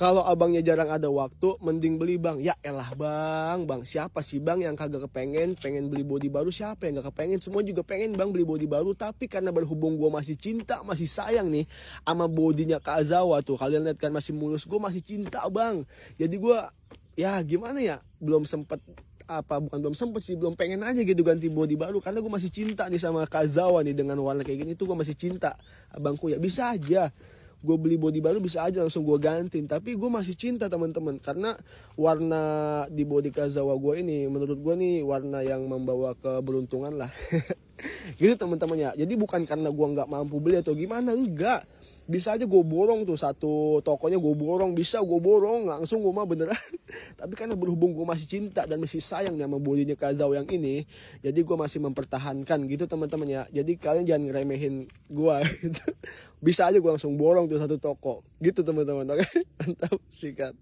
Kalau abangnya jarang ada waktu, mending beli bang. Ya elah bang, siapa sih bang yang kagak pengen beli body baru? Siapa yang gak kepengen? Semua juga pengen bang beli body baru. Tapi karena berhubung gue masih cinta, masih sayang nih sama bodinya Kazawa tuh. Kalian lihat kan masih mulus, gue masih cinta bang. Jadi gue ya gimana ya, belum sempet bukan belum sempet sih, belum pengen aja gitu ganti body baru karena gue masih cinta nih sama Kazawa nih dengan warna kayak gini tuh gue masih cinta abangku. Ya bisa aja gue beli body baru, bisa aja langsung gue gantiin, tapi gue masih cinta teman-teman karena warna di body Kazawa gue ini menurut gue nih warna yang membawa keberuntungan lah. Gitu teman-teman ya. Jadi bukan karena gue nggak mampu beli atau gimana, enggak, bisa aja gue borong tuh satu tokonya, gue borong, bisa gue borong langsung gue mah beneran. Tapi karena berhubung gue masih cinta dan masih sayang sama bodinya Kazawa yang ini, jadi gue masih mempertahankan gitu teman-teman ya. Jadi kalian jangan ngeremehin gue gitu. Bisa aja gue langsung borong tuh satu toko gitu teman-teman. Oke, mantap, sikat.